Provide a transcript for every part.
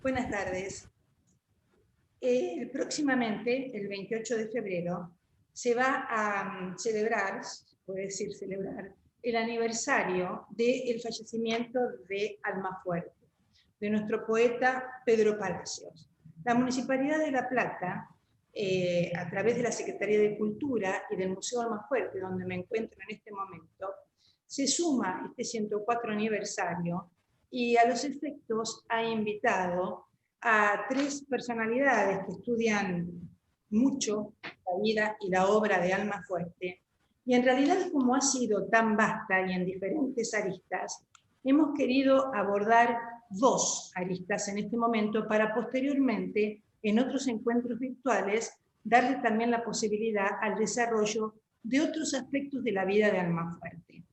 Buenas tardes. Próximamente, el 28 de febrero, se va a celebrar, puede decir celebrar, el aniversario del fallecimiento de Almafuerte, de nuestro poeta Pedro Palacios. La Municipalidad de La Plata, a través de la Secretaría de Cultura y del Museo Almafuerte, donde me encuentro en este momento, se suma este 104 aniversario y a los efectos ha invitado a tres personalidades que estudian mucho la vida y la obra de Almafuerte. Y en realidad, como ha sido tan vasta y en diferentes aristas, hemos querido abordar dos aristas en este momento para posteriormente, en otros encuentros virtuales, darle también la posibilidad al desarrollo de otros aspectos de la vida de Almafuerte.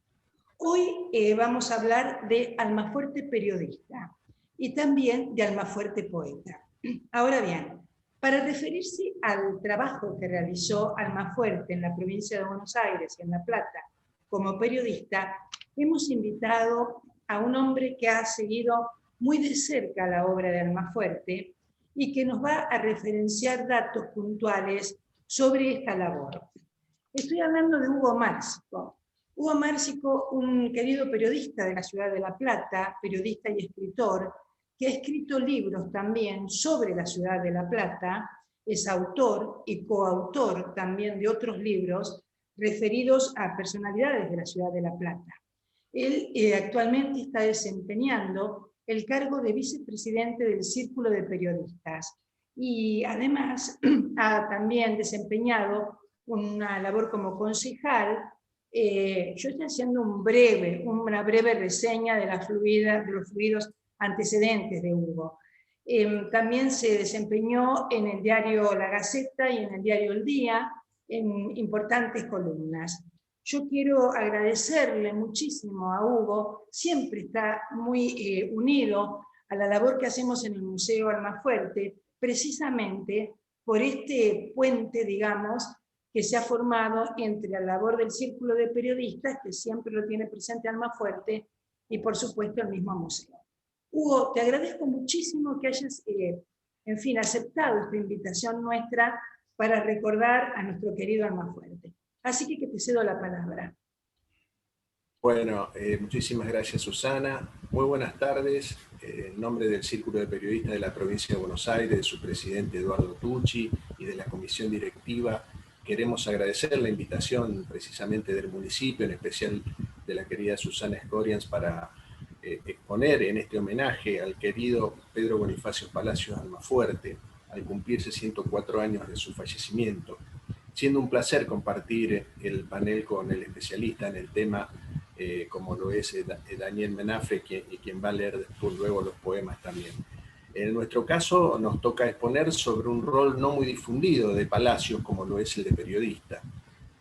Hoy vamos a hablar de Almafuerte periodista y también de Almafuerte poeta. Ahora bien, para referirse al trabajo que realizó Almafuerte en la provincia de Buenos Aires y en La Plata como periodista, hemos invitado a un hombre que ha seguido muy de cerca la obra de Almafuerte y que nos va a referenciar datos puntuales sobre esta labor. Estoy hablando de Hugo Márcico. Hugo Márcico, un querido periodista de la ciudad de La Plata, periodista y escritor, que ha escrito libros también sobre la ciudad de La Plata, es autor y coautor también de otros libros referidos a personalidades de la ciudad de La Plata. Él actualmente está desempeñando el cargo de vicepresidente del Círculo de Periodistas y además ha también desempeñado una labor como concejal. Yo estoy haciendo una breve reseña de los fluidos antecedentes de Hugo. También se desempeñó en el diario La Gaceta y en el diario El Día, en importantes columnas. Yo quiero agradecerle muchísimo a Hugo, siempre está muy unido a la labor que hacemos en el Museo Almafuerte, precisamente por este puente, digamos, que se ha formado entre la labor del Círculo de Periodistas, que siempre lo tiene presente Almafuerte, y por supuesto el mismo museo. Hugo, te agradezco muchísimo que hayas, en fin, aceptado esta invitación nuestra para recordar a nuestro querido Almafuerte. Así que te cedo la palabra. Bueno, muchísimas gracias, Susana. Muy buenas tardes. En nombre del Círculo de Periodistas de la provincia de Buenos Aires, de su presidente Eduardo Tucci y de la comisión directiva, queremos agradecer la invitación precisamente del municipio, en especial de la querida Susana Escorians, para exponer en este homenaje al querido Pedro Bonifacio Palacios Almafuerte, al cumplirse 104 años de su fallecimiento. Siendo un placer compartir el panel con el especialista en el tema, como lo es Daniel Menafre, quien va a leer después, luego los poemas también. En nuestro caso nos toca exponer sobre un rol no muy difundido de Palacios, como lo es el de periodista.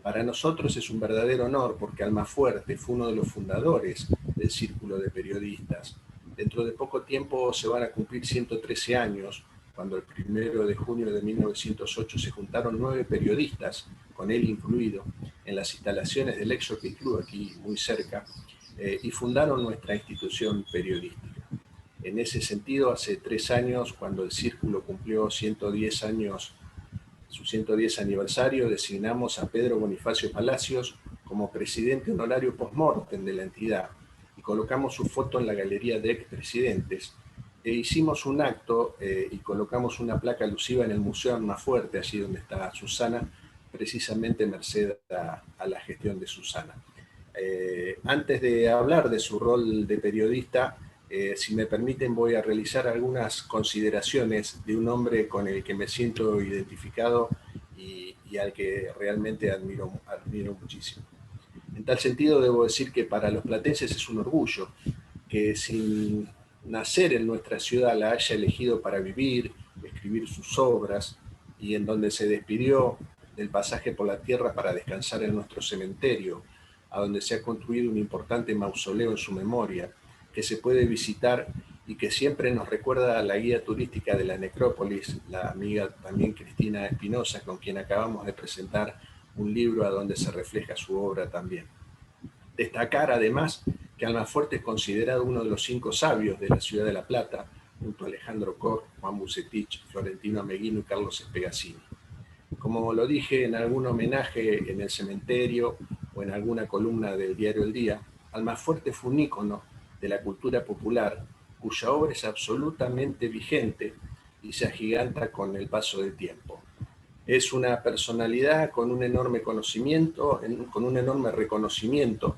Para nosotros es un verdadero honor porque Almafuerte fue uno de los fundadores del Círculo de Periodistas. Dentro de poco tiempo se van a cumplir 113 años, cuando el 1 de junio de 1908 se juntaron 9 periodistas, con él incluido, en las instalaciones del ex Jockey Club, aquí muy cerca, y fundaron nuestra institución periodística. En ese sentido, hace 3 años, cuando el Círculo cumplió 110 años, su 110 aniversario, designamos a Pedro Bonifacio Palacios como presidente honorario post-mortem de la entidad y colocamos su foto en la galería de expresidentes. E hicimos un acto y colocamos una placa alusiva en el Museo Almafuerte, allí donde está Susana, precisamente merced a la gestión de Susana. Antes de hablar de su rol de periodista, si me permiten, voy a realizar algunas consideraciones de un hombre con el que me siento identificado y al que realmente admiro muchísimo. En tal sentido, debo decir que para los platenses es un orgullo que sin nacer en nuestra ciudad la haya elegido para vivir, escribir sus obras, y en donde se despidió del pasaje por la tierra para descansar en nuestro cementerio, a donde se ha construido un importante mausoleo en su memoria, que se puede visitar y que siempre nos recuerda a la guía turística de la necrópolis, la amiga también Cristina Espinosa, con quien acabamos de presentar un libro a donde se refleja su obra también. Destacar además que Almafuerte es considerado uno de los 5 sabios de la ciudad de La Plata, junto a Alejandro Cor, Juan Bucetich, Florentino Ameguino y Carlos Espegazzini. Como lo dije en algún homenaje en el cementerio o en alguna columna del diario El Día, Almafuerte fue un ícono de la cultura popular, cuya obra es absolutamente vigente y se agiganta con el paso del tiempo. Es una personalidad con un enorme conocimiento, con un enorme reconocimiento.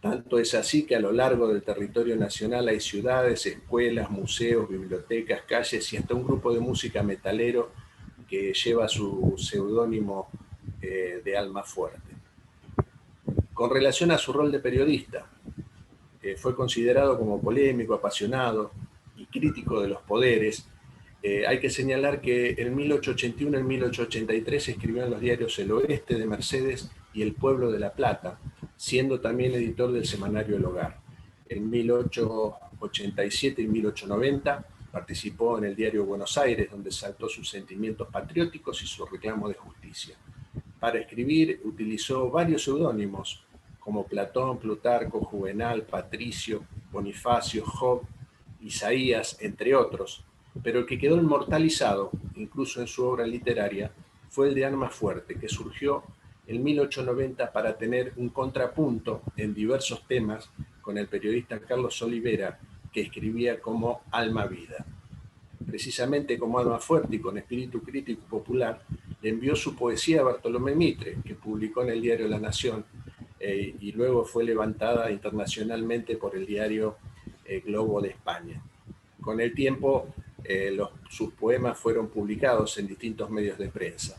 Tanto es así que a lo largo del territorio nacional hay ciudades, escuelas, museos, bibliotecas, calles y hasta un grupo de música metalero que lleva su seudónimo de Almafuerte. Con relación a su rol de periodista, fue considerado como polémico, apasionado y crítico de los poderes. Hay que señalar que en 1881 y 1883 escribió en los diarios El Oeste de Mercedes y El Pueblo de La Plata, siendo también editor del semanario El Hogar. En 1887 y 1890 participó en el diario Buenos Aires, donde exaltó sus sentimientos patrióticos y su reclamo de justicia. Para escribir utilizó varios seudónimos, como Platón, Plutarco, Juvenal, Patricio, Bonifacio, Job, Isaías, entre otros, pero el que quedó inmortalizado, incluso en su obra literaria, fue el de Almafuerte, que surgió en 1890 para tener un contrapunto en diversos temas con el periodista Carlos Olivera, que escribía como Alma Vida. Precisamente como Almafuerte y con espíritu crítico popular, le envió su poesía a Bartolomé Mitre, que publicó en el diario La Nación, y luego fue levantada internacionalmente por el diario Globo de España. Con el tiempo, sus poemas fueron publicados en distintos medios de prensa.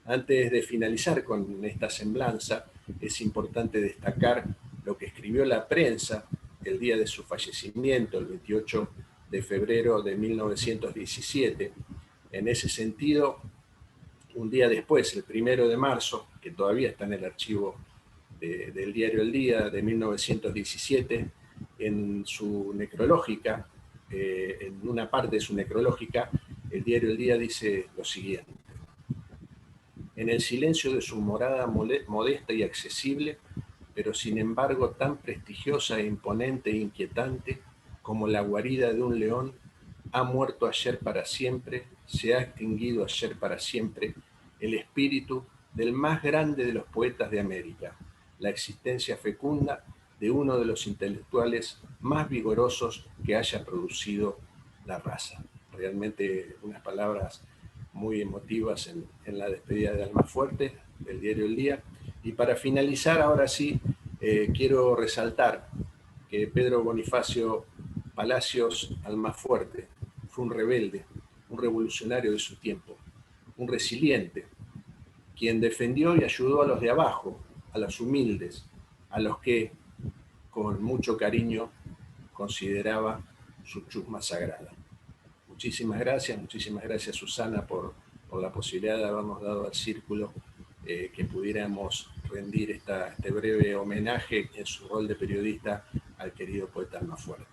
Antes de finalizar con esta semblanza, es importante destacar lo que escribió la prensa el día de su fallecimiento, el 28 de febrero de 1917. En ese sentido, un día después, el 1 de marzo, que todavía está en el archivo del diario El Día de 1917, en su necrológica, en una parte de su necrológica, el diario El Día dice lo siguiente: en el silencio de su morada modesta y accesible, pero sin embargo tan prestigiosa e imponente e inquietante como la guarida de un león, ha muerto ayer para siempre, se ha extinguido ayer para siempre, el espíritu del más grande de los poetas de América, la existencia fecunda de uno de los intelectuales más vigorosos que haya producido la raza. Realmente unas palabras muy emotivas en la despedida de Almafuerte, del diario El Día. Y para finalizar, ahora sí, quiero resaltar que Pedro Bonifacio Palacios Almafuerte fue un rebelde, un revolucionario de su tiempo, un resiliente, quien defendió y ayudó a los de abajo, a los humildes, a los que con mucho cariño consideraba su chusma sagrada. Muchísimas gracias Susana por la posibilidad de habernos dado al círculo que pudiéramos rendir este breve homenaje en su rol de periodista al querido poeta Almafuerte.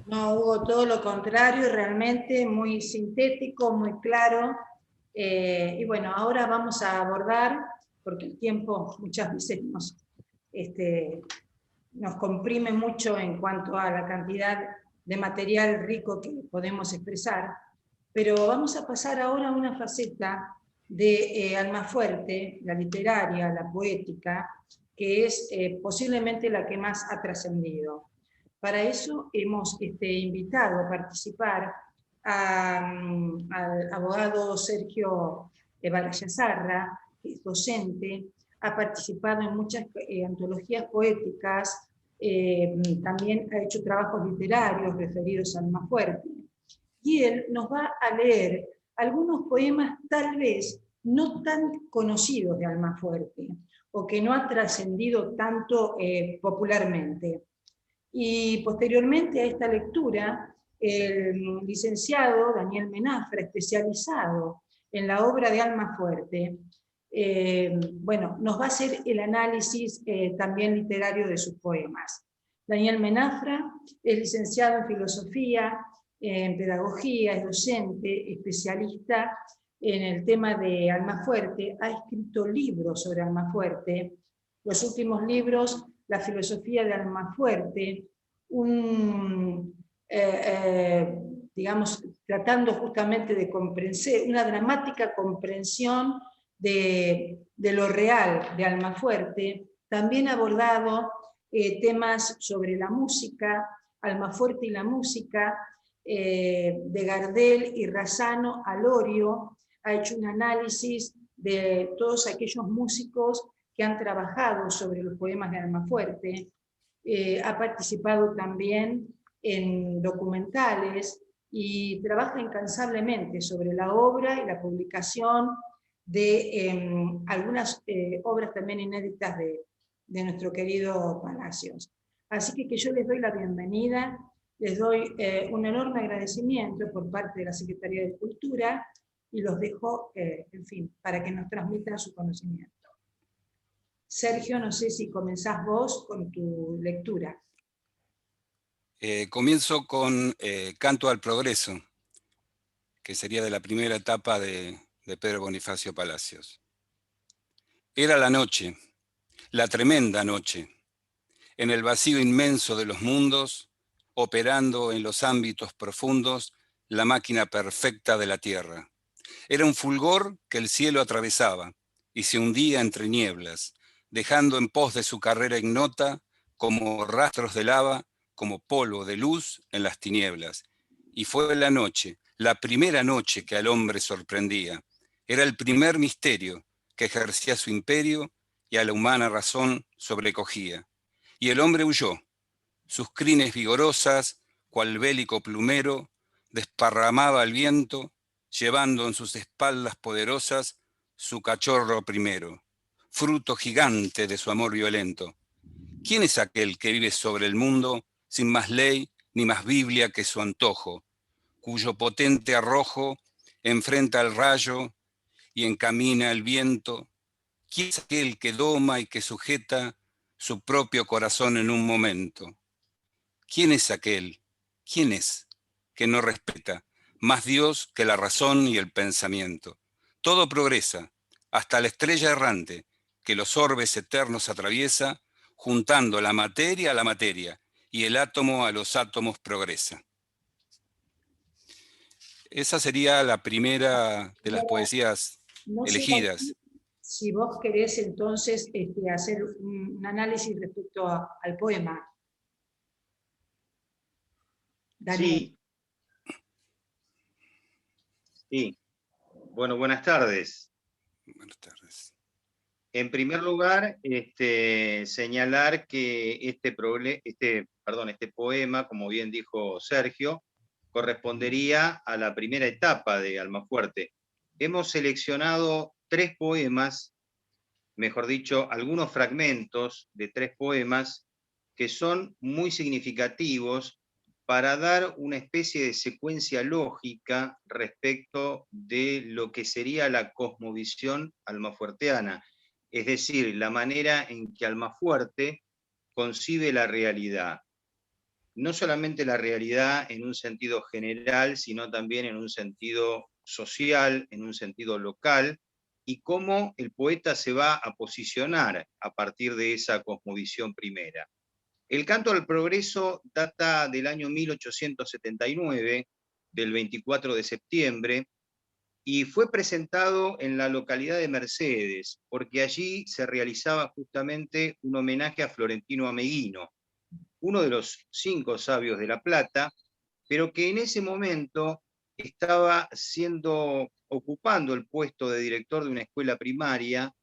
No, Hugo, todo lo contrario, realmente muy sintético, muy claro. Y bueno, ahora vamos a abordar, porque el tiempo muchas veces nos comprime mucho en cuanto a la cantidad de material rico que podemos expresar, pero vamos a pasar ahora a una faceta de Almafuerte, la literaria, la poética, que es posiblemente la que más ha trascendido. Para eso hemos invitado a participar al abogado Sergio Barayazarra, que es docente, ha participado en muchas antologías poéticas, también ha hecho trabajos literarios referidos a Almafuerte. Y él nos va a leer algunos poemas tal vez no tan conocidos de Almafuerte, o que no ha trascendido tanto popularmente. Y posteriormente a esta lectura, el licenciado Daniel Menafra, especializado en la obra de Almafuerte, bueno, nos va a hacer el análisis también literario de sus poemas. Daniel Menafra es licenciado en filosofía, en pedagogía, es docente, especialista en el tema de Almafuerte, ha escrito libros sobre Almafuerte. Los últimos libros, La filosofía de Almafuerte, digamos, tratando justamente de comprender, una dramática comprensión de lo real de Almafuerte. También ha abordado temas sobre la música, Almafuerte y la música, de Gardel y Razzano a Lorio. Ha hecho un análisis de todos aquellos músicos que han trabajado sobre los poemas de Almafuerte. Ha participado también en documentales y trabaja incansablemente sobre la obra y la publicación de algunas obras también inéditas de nuestro querido Palacios. Así que yo les doy la bienvenida, les doy un enorme agradecimiento por parte de la Secretaría de Cultura y los dejo, en fin, para que nos transmitan su conocimiento. Sergio, no sé si comenzás vos con tu lectura. Comienzo con Canto al Progreso, que sería de la primera etapa de Pedro Bonifacio Palacios. Era la noche, la tremenda noche, en el vacío inmenso de los mundos, operando en los ámbitos profundos la máquina perfecta de la tierra. Era un fulgor que el cielo atravesaba y se hundía entre nieblas, dejando en pos de su carrera ignota como rastros de lava, como polvo de luz en las tinieblas. Y fue la noche, la primera noche que al hombre sorprendía. Era el primer misterio que ejercía su imperio y a la humana razón sobrecogía. Y el hombre huyó, sus crines vigorosas, cual bélico plumero, desparramaba al viento, llevando en sus espaldas poderosas su cachorro primero, fruto gigante de su amor violento. ¿Quién es aquel que vive sobre el mundo sin más ley ni más Biblia que su antojo, cuyo potente arrojo enfrenta al rayo y encamina el viento? ¿Quién es aquel que doma y que sujeta su propio corazón en un momento? ¿Quién es aquel? ¿Quién es que no respeta más Dios que la razón y el pensamiento? Todo progresa, hasta la estrella errante que los orbes eternos atraviesa, juntando la materia a la materia, y el átomo a los átomos progresa. Esa sería la primera de las poesías elegidas. Si vos querés entonces hacer un análisis respecto al poema. Daniel. Sí. Bueno, buenas tardes. Buenas tardes. En primer lugar, señalar que este poema, como bien dijo Sergio, correspondería a la primera etapa de Almafuerte. Hemos seleccionado 3 poemas, mejor dicho, algunos fragmentos de 3 poemas que son muy significativos para dar una especie de secuencia lógica respecto de lo que sería la cosmovisión almafuerteana, es decir, la manera en que Almafuerte concibe la realidad. No solamente la realidad en un sentido general, sino también en un sentido social, en un sentido local, y cómo el poeta se va a posicionar a partir de esa cosmovisión primera. El Canto al Progreso data del año 1879, del 24 de septiembre, y fue presentado en la localidad de Mercedes, porque allí se realizaba justamente un homenaje a Florentino Ameghino, uno de los 5 sabios de La Plata, pero que en ese momento estaba ocupando el puesto de director de una escuela primaria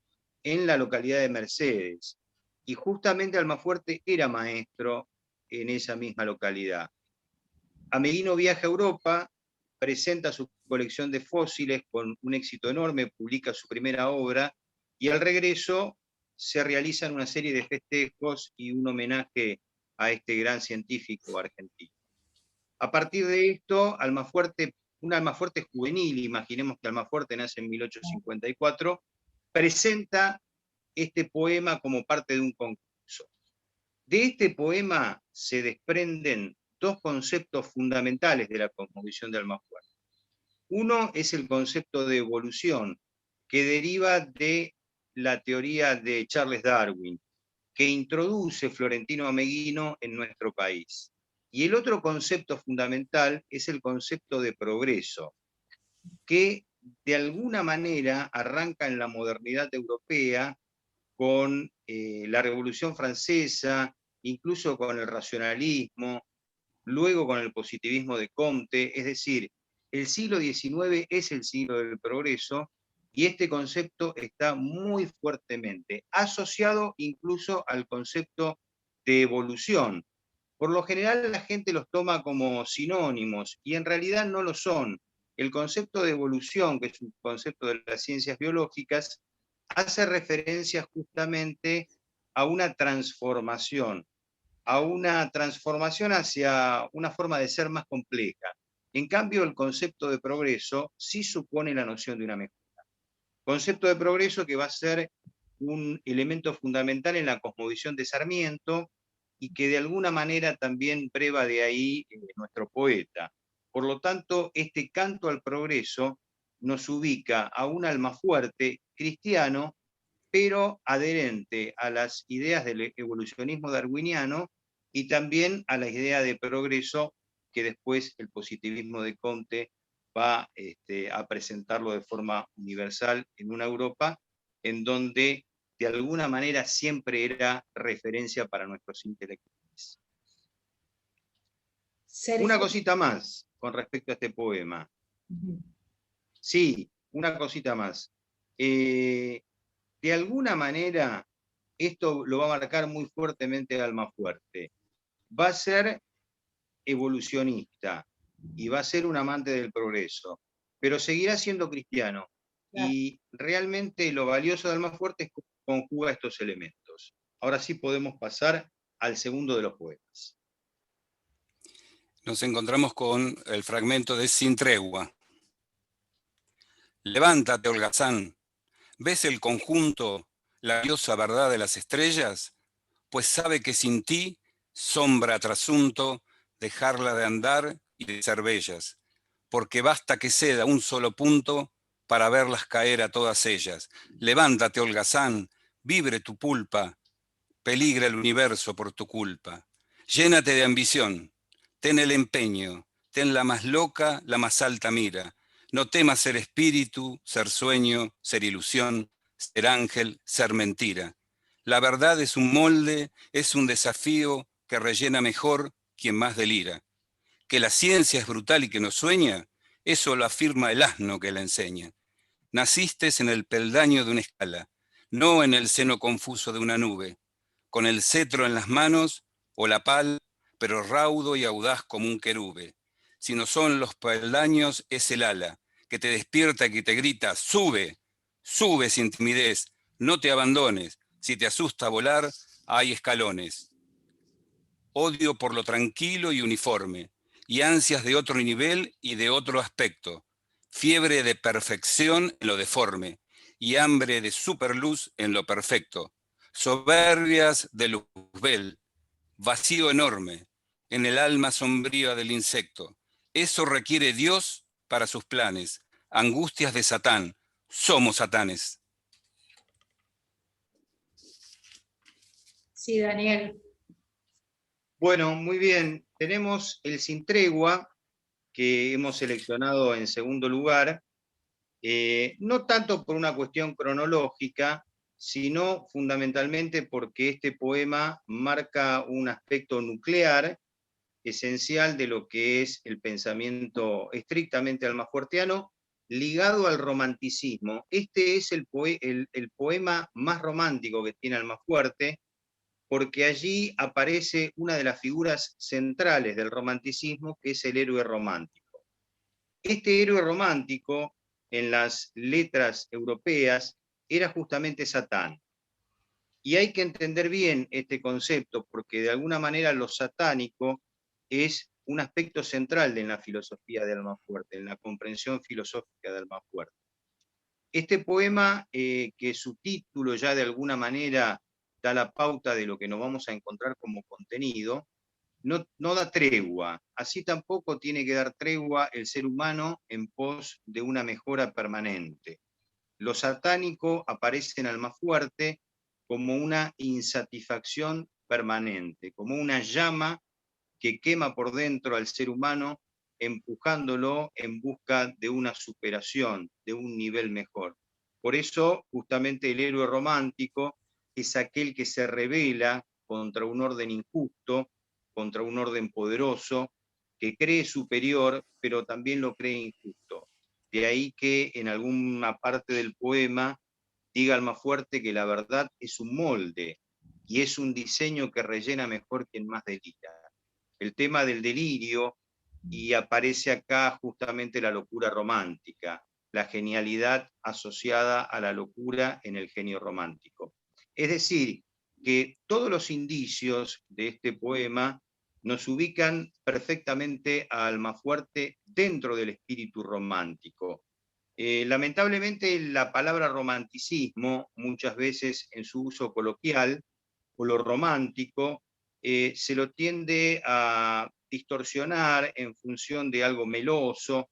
en la localidad de Mercedes. Y justamente Almafuerte era maestro en esa misma localidad. Ameghino viaja a Europa, presenta su colección de fósiles con un éxito enorme, publica su primera obra, y al regreso se realizan una serie de festejos y un homenaje a este gran científico argentino. A partir de esto, un Almafuerte juvenil, imaginemos que Almafuerte nace en 1854, presenta este poema como parte de un concurso. De este poema se desprenden 2 conceptos fundamentales de la cosmovisión de Almafuerte. Uno es el concepto de evolución, que deriva de la teoría de Charles Darwin, que introduce Florentino Ameghino en nuestro país. Y el otro concepto fundamental es el concepto de progreso, que de alguna manera arranca en la modernidad europea con la Revolución Francesa, incluso con el racionalismo, luego con el positivismo de Comte, es decir, el siglo XIX es el siglo del progreso y este concepto está muy fuertemente asociado incluso al concepto de evolución. Por lo general la gente los toma como sinónimos y en realidad no lo son. El concepto de evolución, que es un concepto de las ciencias biológicas, hace referencia justamente a una transformación hacia una forma de ser más compleja. En cambio, el concepto de progreso sí supone la noción de una mejora. Concepto de progreso que va a ser un elemento fundamental en la cosmovisión de Sarmiento y que de alguna manera también breva de ahí nuestro poeta. Por lo tanto, este canto al progreso nos ubica a un Almafuerte cristiano, pero adherente a las ideas del evolucionismo darwiniano y también a la idea de progreso que después el positivismo de Comte va a presentarlo de forma universal en una Europa en donde de alguna manera siempre era referencia para nuestros intelectuales. Sergio. Una cosita más con respecto a este poema. Sí, una cosita más. De alguna manera, esto lo va a marcar muy fuertemente Almafuerte. Va a ser evolucionista y va a ser un amante del progreso, pero seguirá siendo cristiano. Claro. Y realmente lo valioso de Almafuerte es que conjuga estos elementos. Ahora sí podemos pasar al segundo de los poemas. Nos encontramos con el fragmento de Sin Tregua. Levántate, holgazán. ¿Ves el conjunto, la gloriosa verdad de las estrellas? Pues sabe que sin ti, sombra trasunto, dejarla de andar y de ser bellas, porque basta que ceda un solo punto para verlas caer a todas ellas. Levántate, holgazán, vibre tu pulpa, peligra el universo por tu culpa. Llénate de ambición, ten el empeño, ten la más loca, la más alta mira. No temas ser espíritu, ser sueño, ser ilusión, ser ángel, ser mentira. La verdad es un molde, es un desafío que rellena mejor quien más delira. Que la ciencia es brutal y que no sueña, eso lo afirma el asno que la enseña. Naciste en el peldaño de una escala, no en el seno confuso de una nube, con el cetro en las manos o la pal, pero raudo y audaz como un querube. Si no son los peldaños, es el ala, que te despierta y que te grita, sube, sube sin timidez, no te abandones, si te asusta volar, hay escalones. Odio por lo tranquilo y uniforme, y ansias de otro nivel y de otro aspecto, fiebre de perfección en lo deforme, y hambre de superluz en lo perfecto, soberbias de luzbel, vacío enorme, en el alma sombría del insecto. Eso requiere Dios para sus planes, angustias de Satán, somos satanes. Sí, Daniel. Bueno, muy bien. Tenemos el Sin Tregua, que hemos seleccionado en segundo lugar, no tanto por una cuestión cronológica, sino fundamentalmente porque este poema marca un aspecto nuclear, esencial de lo que es el pensamiento estrictamente almafuertiano, ligado al romanticismo. Este es el poema más romántico que tiene Almafuerte, porque allí aparece una de las figuras centrales del romanticismo, que es el héroe romántico. Este héroe romántico, en las letras europeas, era justamente Satán. Y hay que entender bien este concepto, porque de alguna manera lo satánico es un aspecto central de la filosofía de Almafuerte, en la comprensión filosófica de Almafuerte. Este poema, que su título ya de alguna manera da la pauta de lo que nos vamos a encontrar como contenido, no da tregua. Así tampoco tiene que dar tregua el ser humano en pos de una mejora permanente. Lo satánico aparece en Almafuerte como una insatisfacción permanente, como una llama que quema por dentro al ser humano, empujándolo en busca de una superación, de un nivel mejor. Por eso, justamente el héroe romántico es aquel que se rebela contra un orden injusto, contra un orden poderoso, que cree superior, pero también lo cree injusto. De ahí que en alguna parte del poema diga Almafuerte que la verdad es un molde y es un diseño que rellena mejor quien más delira. El tema del delirio, y aparece acá justamente la locura romántica, la genialidad asociada a la locura en el genio romántico. Es decir, que todos los indicios de este poema nos ubican perfectamente a Almafuerte dentro del espíritu romántico. Lamentablemente la palabra romanticismo, muchas veces en su uso coloquial, o lo romántico, se lo tiende a distorsionar en función de algo meloso.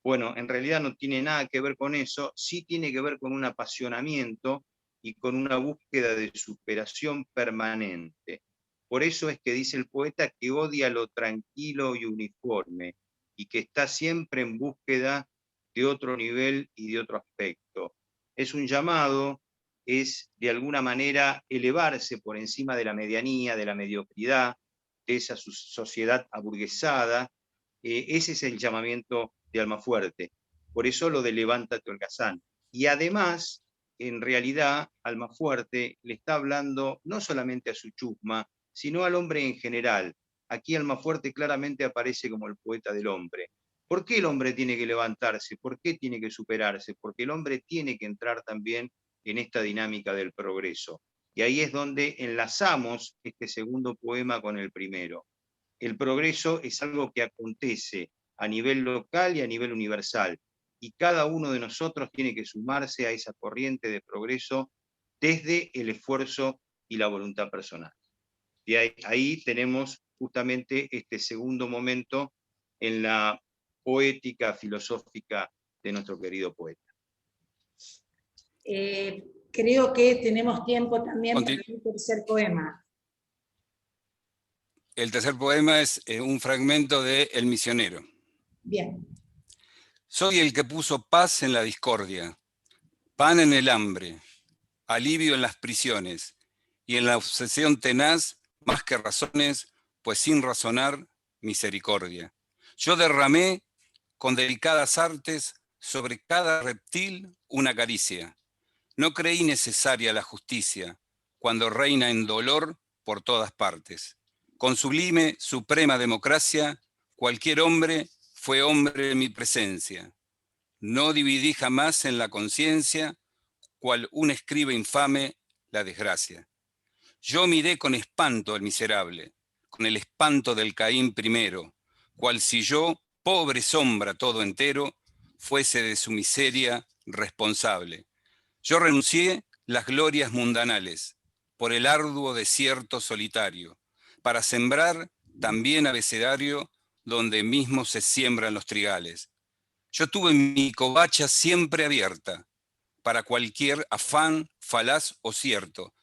Bueno, en realidad no tiene nada que ver con eso, sí tiene que ver con un apasionamiento y con una búsqueda de superación permanente. Por eso es que dice el poeta que odia lo tranquilo y uniforme y que está siempre en búsqueda de otro nivel y de otro aspecto. Es un llamado, es de alguna manera elevarse por encima de la medianía, de la mediocridad, de esa sociedad aburguesada. Ese es el llamamiento de Almafuerte. Por eso lo de levántate, holgazán. Y además, en realidad, Almafuerte le está hablando no solamente a su chusma, sino al hombre en general. Aquí Almafuerte claramente aparece como el poeta del hombre. ¿Por qué el hombre tiene que levantarse? ¿Por qué tiene que superarse? Porque el hombre tiene que entrar también en esta dinámica del progreso. Y ahí es donde enlazamos este segundo poema con el primero. El progreso es algo que acontece a nivel local y a nivel universal, y cada uno de nosotros tiene que sumarse a esa corriente de progreso desde el esfuerzo y la voluntad personal. Y ahí tenemos justamente este segundo momento en la poética filosófica de nuestro querido poeta. Creo que tenemos tiempo también para el tercer poema. El tercer poema es un fragmento de El misionero. Bien. Soy el que puso paz en la discordia, pan en el hambre, alivio en las prisiones, y en la obsesión tenaz, más que razones, pues sin razonar, misericordia. Yo derramé con delicadas artes sobre cada reptil una caricia. No creí necesaria la justicia, cuando reina en dolor por todas partes. Con sublime, suprema democracia, cualquier hombre fue hombre en mi presencia. No dividí jamás en la conciencia, cual un escriba infame, la desgracia. Yo miré con espanto al miserable, con el espanto del Caín primero, cual si yo, pobre sombra todo entero, fuese de su miseria responsable. Yo renuncié las glorias mundanales por el arduo desierto solitario, para sembrar también abecedario donde mismo se siembran los trigales. Yo tuve mi covacha siempre abierta para cualquier afán falaz o cierto,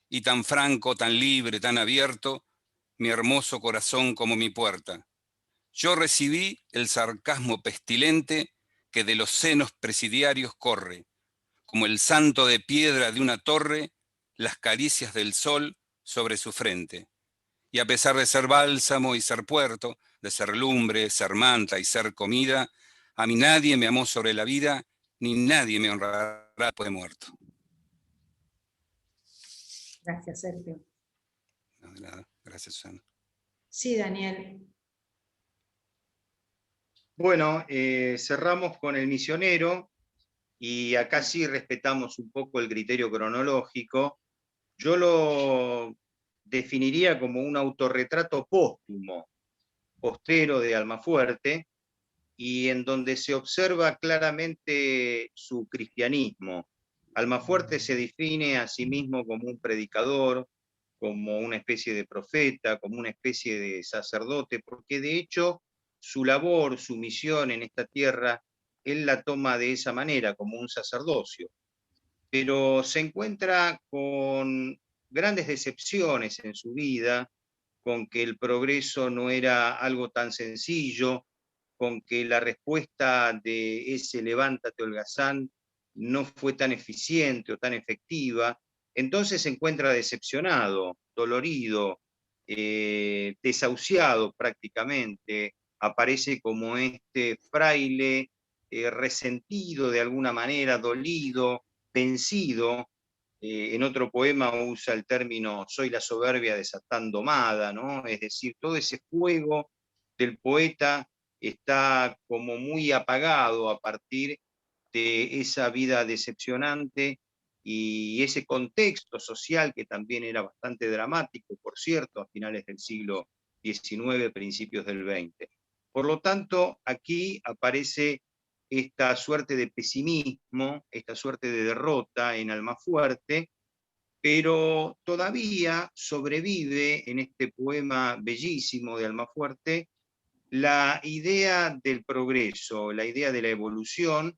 y tan franco, tan libre, tan abierto, mi hermoso corazón como mi puerta. Yo recibí el sarcasmo pestilente que de los senos presidiarios corre, como el santo de piedra de una torre, las caricias del sol sobre su frente. Y a pesar de ser bálsamo y ser puerto, de ser lumbre, ser manta y ser comida, a mí nadie me amó sobre la vida, ni nadie me honrará después de muerto. Gracias, Sergio. No, de nada. Gracias, Susana. Sí, Daniel. Bueno, cerramos con El misionero, y acá sí respetamos un poco el criterio cronológico. Yo lo definiría como un autorretrato póstumo, postero de Almafuerte, y en donde se observa claramente su cristianismo. Almafuerte se define a sí mismo como un predicador, como una especie de profeta, como una especie de sacerdote, porque de hecho su labor, su misión en esta tierra, él la toma de esa manera, como un sacerdocio. Pero se encuentra con grandes decepciones en su vida, con que el progreso no era algo tan sencillo, con que la respuesta de ese levántate holgazán no fue tan eficiente o tan efectiva, entonces se encuentra decepcionado, dolorido, desahuciado prácticamente, aparece como este fraile resentido de alguna manera, dolido, vencido. En otro poema usa el término soy la soberbia desatando domada, ¿no? Es decir, todo ese fuego del poeta está como muy apagado a partir de esa vida decepcionante y ese contexto social que también era bastante dramático, por cierto, a finales del siglo XIX, principios del XX. Por lo tanto, aquí aparece esta suerte de pesimismo, esta suerte de derrota en Almafuerte, pero todavía sobrevive en este poema bellísimo de Almafuerte la idea del progreso, la idea de la evolución,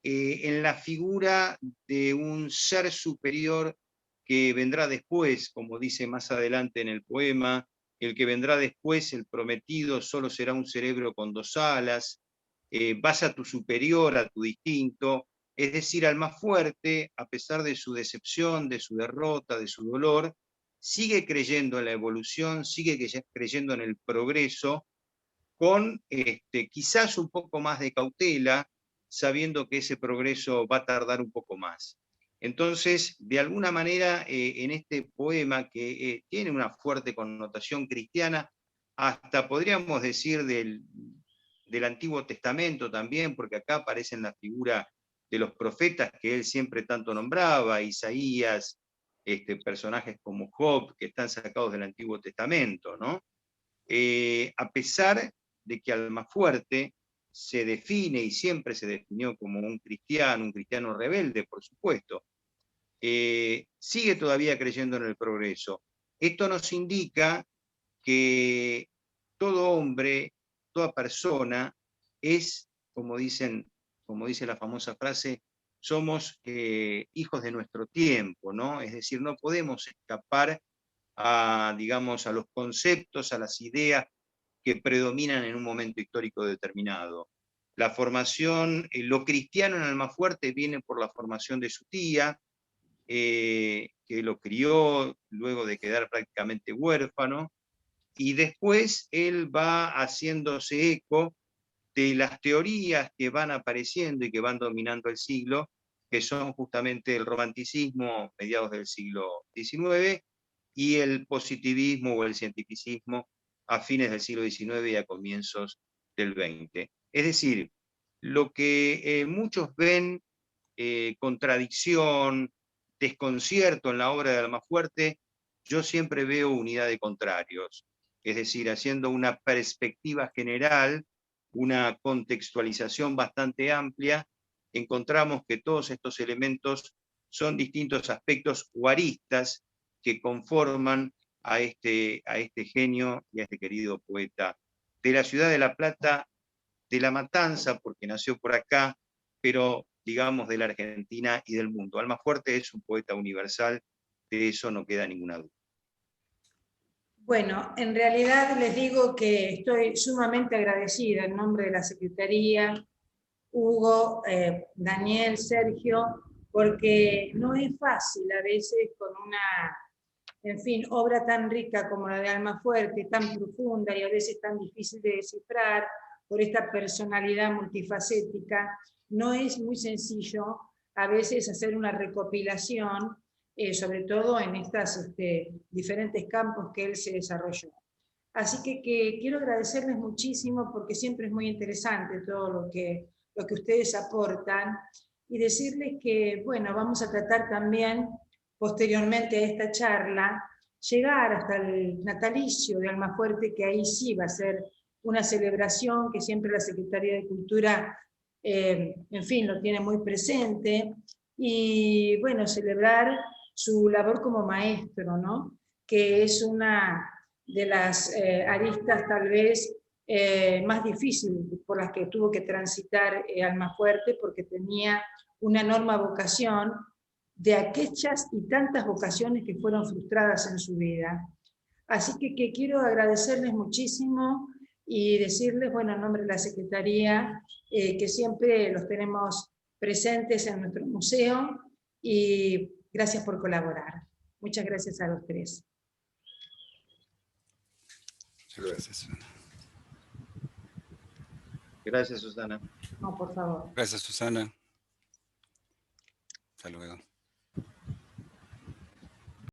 en la figura de un ser superior que vendrá después, como dice más adelante en el poema, el que vendrá después, el prometido, solo será un cerebro con dos alas, vas a tu superior, a tu distinto, es decir, al más fuerte, a pesar de su decepción, de su derrota, de su dolor, sigue creyendo en la evolución, sigue creyendo en el progreso, con quizás un poco más de cautela, sabiendo que ese progreso va a tardar un poco más. Entonces, de alguna manera, en este poema que tiene una fuerte connotación cristiana, hasta podríamos decir del Antiguo Testamento también, porque acá aparecen la figura de los profetas que él siempre tanto nombraba, Isaías, personajes como Job, que están sacados del Antiguo Testamento, ¿no? A pesar de que Almafuerte se define y siempre se definió como un cristiano rebelde, por supuesto, sigue todavía creyendo en el progreso. Esto nos indica que todo hombre, toda persona es, como dice la famosa frase, somos hijos de nuestro tiempo, ¿no? Es decir, no podemos escapar digamos, a los conceptos, a las ideas que predominan en un momento histórico determinado. La formación, lo cristiano en Almafuerte viene por la formación de su tía, que lo crió luego de quedar prácticamente huérfano, y después él va haciéndose eco de las teorías que van apareciendo y que van dominando el siglo, que son justamente el romanticismo mediados del siglo XIX y el positivismo o el cientificismo a fines del siglo XIX y a comienzos del XX. Es decir, lo que muchos ven contradicción, desconcierto en la obra de Almafuerte, yo siempre veo unidad de contrarios. Es decir, haciendo una perspectiva general, una contextualización bastante amplia, encontramos que todos estos elementos son distintos aspectos o aristas que conforman a este genio y a este querido poeta de la ciudad de La Plata, de La Matanza, porque nació por acá, pero digamos de la Argentina y del mundo. Almafuerte es un poeta universal, de eso no queda ninguna duda. Bueno, en realidad les digo que estoy sumamente agradecida en nombre de la Secretaría, Hugo, Daniel, Sergio, porque no es fácil a veces con una, en fin, obra tan rica como la de Almafuerte, tan profunda y a veces tan difícil de descifrar por esta personalidad multifacética, no es muy sencillo a veces hacer una recopilación, sobre todo en estos diferentes campos que él se desarrolló. Así que quiero agradecerles muchísimo porque siempre es muy interesante todo lo que ustedes aportan y decirles que, bueno, vamos a tratar también posteriormente a esta charla, llegar hasta el natalicio de Almafuerte, que ahí sí va a ser una celebración que siempre la Secretaría de Cultura, en fin, lo tiene muy presente, y bueno, celebrar su labor como maestro, ¿no? Que es una de las aristas tal vez más difíciles por las que tuvo que transitar Almafuerte, porque tenía una enorme vocación de aquellas y tantas vocaciones que fueron frustradas en su vida. Así que quiero agradecerles muchísimo y decirles, bueno, en nombre de la Secretaría, que siempre los tenemos presentes en nuestro museo y gracias por colaborar. Muchas gracias a los tres. Muchas gracias. Gracias, Susana. No, por favor. Gracias, Susana. Hasta luego.